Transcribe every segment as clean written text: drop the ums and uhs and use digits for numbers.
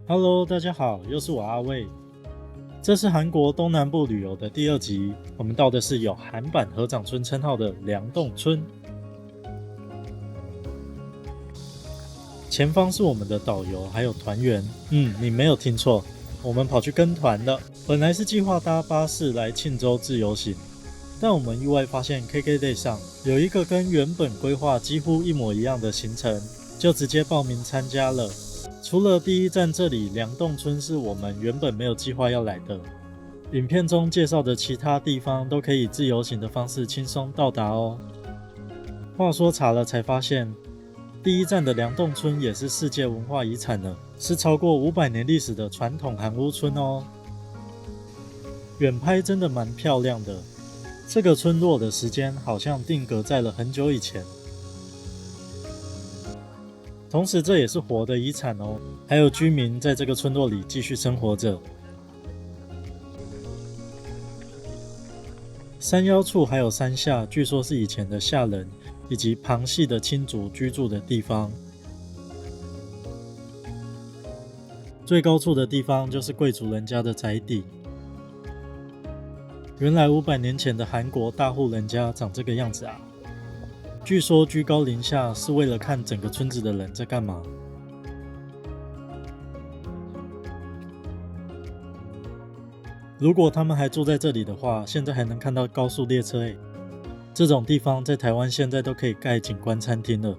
Hello，大家好，又是我阿卫。这是韩国东南部旅游的第2集，我们到的是有韩版合掌村称号的梁洞村。前方是我们的导游还有团员，你没有听错，我们跑去跟团了。本来是计划搭巴士来庆州自由行，但我们意外发现 KKday 上有一个跟原本规划几乎一模一样的行程，就直接报名参加了。除了第一站这里梁洞村是我们原本没有计划要来的，影片中介绍的其他地方都可以自由行的方式轻松到达哦。话说查了才发现，第一站的梁洞村也是世界文化遗产呢，是超过500年历史的传统韩屋村哦。远拍真的蛮漂亮的，这个村落的时间好像定格在了很久以前。同时这也是活的遗产哦，还有居民在这个村落里继续生活着。山腰处还有山下，据说是以前的下人以及旁系的亲族居住的地方。最高处的地方就是贵族人家的宅邸。原来500年前的韩国大户人家长这个样子啊。据说居高临下是为了看整个村子的人在干嘛。如果他们还住在这里的话，现在还能看到高速列车耶。这种地方在台湾现在都可以盖景观餐厅了。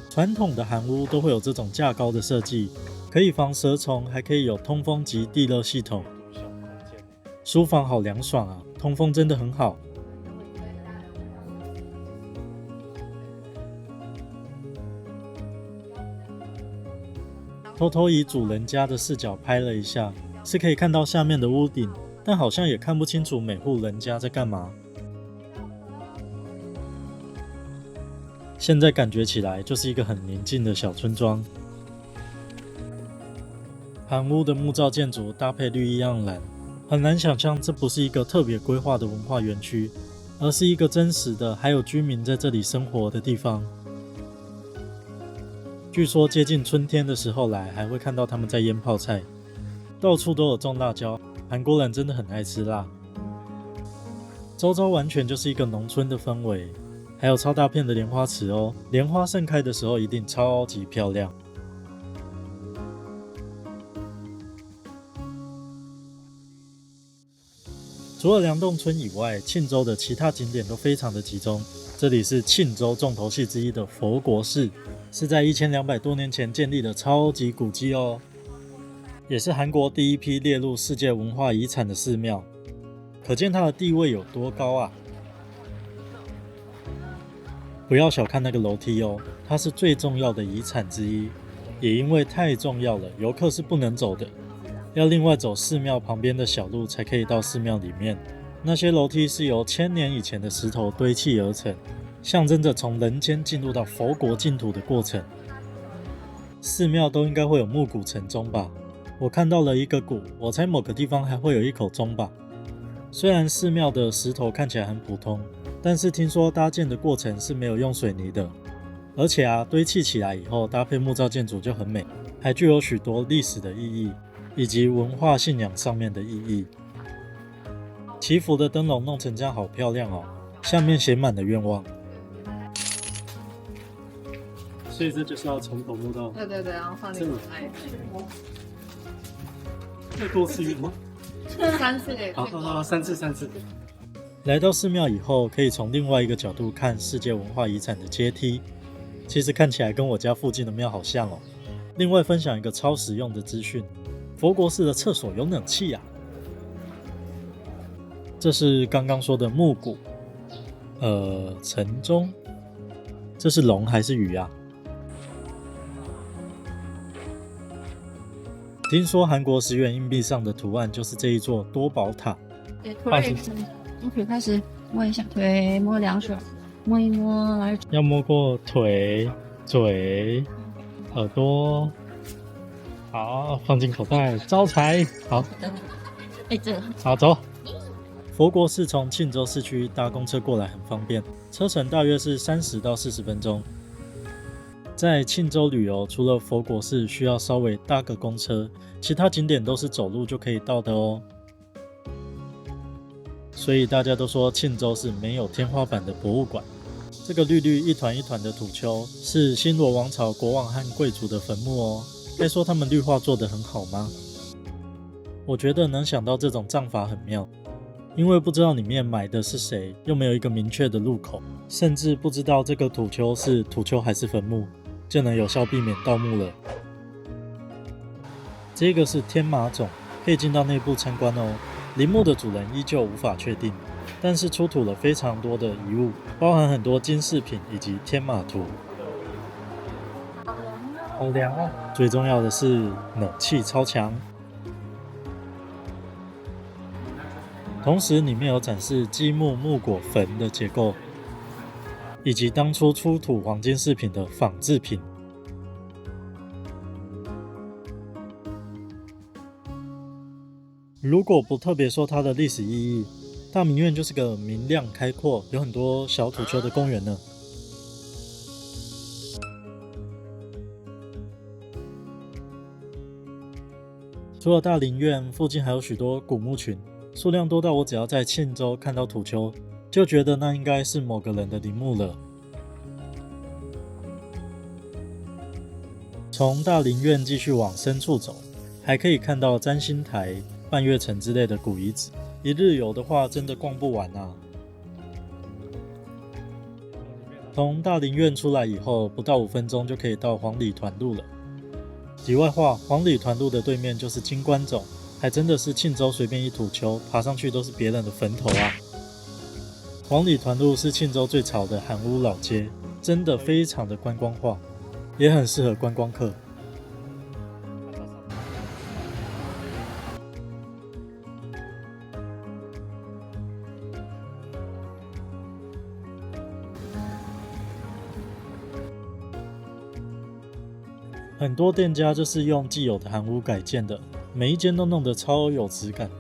传统的韩屋都会有这种架高的设计，可以防蛇虫，还可以有通风及地热系统。书房好凉爽啊，通风真的很好。偷偷以主人家的视角拍了一下，是可以看到下面的屋顶，但好像也看不清楚每户人家在干嘛。现在感觉起来就是一个很宁静的小村庄。韩屋的木造建筑搭配绿意盎然，很难想象这不是一个特别规划的文化园区，而是一个真实的还有居民在这里生活的地方。据说接近春天的时候来，还会看到他们在腌泡菜，到处都有种辣椒，韩国人真的很爱吃辣。周遭完全就是一个农村的氛围，还有超大片的莲花池哦，莲花盛开的时候一定超级漂亮。除了梁洞村以外，庆州的其他景点都非常的集中。这里是庆州重头戏之一的佛国寺，是在1200多年前建立的超级古迹哦，也是韩国第一批列入世界文化遗产的寺庙，可见它的地位有多高啊！不要小看那个楼梯哦，它是最重要的遗产之一，也因为太重要了，游客是不能走的。要另外走寺庙旁边的小路才可以到寺庙里面。那些楼梯是由1000年以前的石头堆砌而成，象征着从人间进入到佛国净土的过程。寺庙都应该会有暮鼓晨钟吧？我看到了一个鼓，我猜某个地方还会有一口钟吧。虽然寺庙的石头看起来很普通，但是听说搭建的过程是没有用水泥的，而且堆砌起来以后搭配木造建筑就很美，还具有许多历史的意义以及文化信仰上面的意义。祈福的灯笼弄成这样好漂亮哦，下面写满了愿望。所以这就是要从头摸到。对，然后放进口袋。再多次愿吗？3次也可以。好，3次。来到寺庙以后，可以从另外一个角度看世界文化遗产的阶梯，其实看起来跟我家附近的庙好像哦。另外分享一个超实用的资讯，佛国寺的厕所有冷气啊。这是刚刚说的木鼓，晨钟，这是龙还是鱼啊？听说韩国10元硬币上的图案就是这一座多宝塔。对，腿开始摸一下，腿摸2手，摸一摸来。要摸过腿、嘴、耳朵。好，放进口袋，招财。好，这好走。佛国寺从庆州市区搭公车过来很方便，车程大约是30到40分钟。在庆州旅游，除了佛国寺需要稍微搭个公车，其他景点都是走路就可以到的哦。所以大家都说庆州是没有天花板的博物馆。这个绿绿一团一团的土丘是新罗王朝国王和贵族的坟墓哦。该说他们绿化做得很好吗？我觉得能想到这种葬法很妙，因为不知道里面埋的是谁，又没有一个明确的入口，甚至不知道这个土丘是土丘还是坟墓，就能有效避免盗墓了。这个是天马冢，可以进到内部参观哦。陵墓的主人依旧无法确定，但是出土了非常多的遗物，包含很多金饰品以及天马图。好凉哦！最重要的是冷气超强，同时里面有展示积木木果坟的结构，以及当初出土黄金饰品的仿制品。如果不特别说它的历史意义，大明院就是个明亮开阔、有很多小土丘的公园呢。除了大林院，附近还有许多古墓群，数量多到我只要在庆州看到土丘，就觉得那应该是某个人的陵墓了。从大林院继续往深处走，还可以看到占星台、半月城之类的古遗址，一日游的话真的逛不完啊。从大林院出来以后，不到5分钟就可以到黄里团路了。题外话，黄里团路的对面就是金关冢，还真的是庆州随便一土丘，爬上去都是别人的坟头啊。黄里团路是庆州最潮的韩屋老街，真的非常的观光化，也很适合观光客。很多店家就是用既有的韩屋改建的，每一间都弄得超有质感。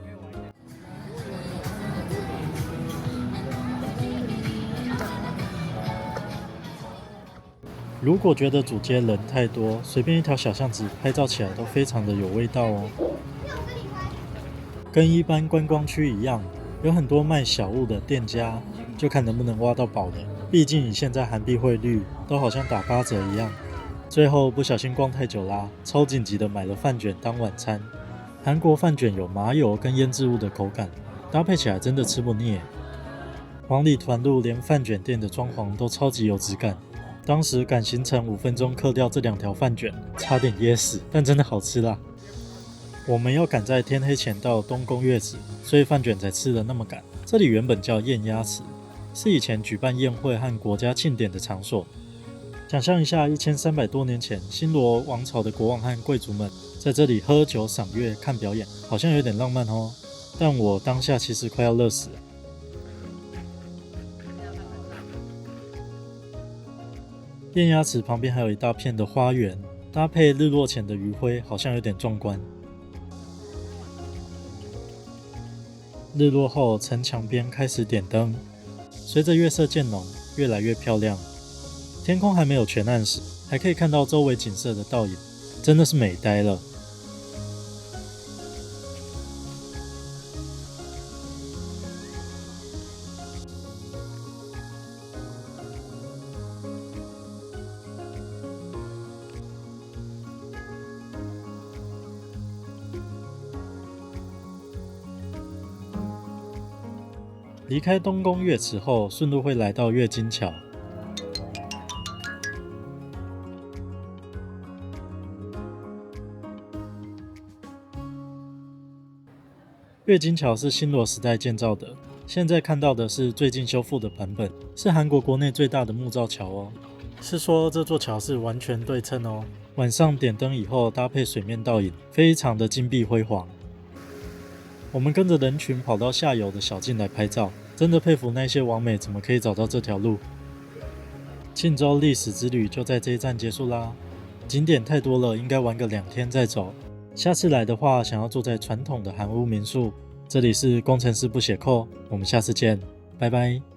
如果觉得主街人太多，随便一条小巷子拍照起来都非常的有味道哦。跟一般观光区一样，有很多卖小物的店家，就看能不能挖到宝的。毕竟以现在韩币汇率，都好像打8折一样。最后不小心逛太久啦，超紧急的买了饭卷当晚餐。韩国饭卷有麻油跟腌制物的口感，搭配起来真的吃不腻耶。黄里团路连饭卷店的装潢都超级有质感，当时赶行程5分钟嗑掉这2条饭卷，差点噎死，但真的好吃啦。我们要赶在天黑前到东宫月池，所以饭卷才吃得那么赶。这里原本叫宴鸭池，是以前举办宴会和国家庆典的场所。想象一下，1300多年前，新罗王朝的国王和贵族们在这里喝酒、赏月、看表演，好像有点浪漫哦。但我当下其实快要热死了。宴鸭池旁边还有一大片的花园，搭配日落前的余晖，好像有点壮观。日落后，城墙边开始点灯，随着月色渐浓，越来越漂亮。天空还没有全暗时，还可以看到周围景色的倒影，真的是美呆了。离开东宫月池后，顺路会来到月津桥。月津桥是新罗时代建造的，现在看到的是最近修复的版本，是韩国国内最大的木造桥哦。是说这座桥是完全对称哦。晚上点灯以后，搭配水面倒影，非常的金碧辉煌。我们跟着人群跑到下游的小径来拍照，真的佩服那些网美怎么可以找到这条路。庆州历史之旅就在这一站结束啦，景点太多了，应该玩个2天再走。下次来的话，想要住在传统的韩屋民宿，这里是工程师不写扣，我们下次见，拜拜。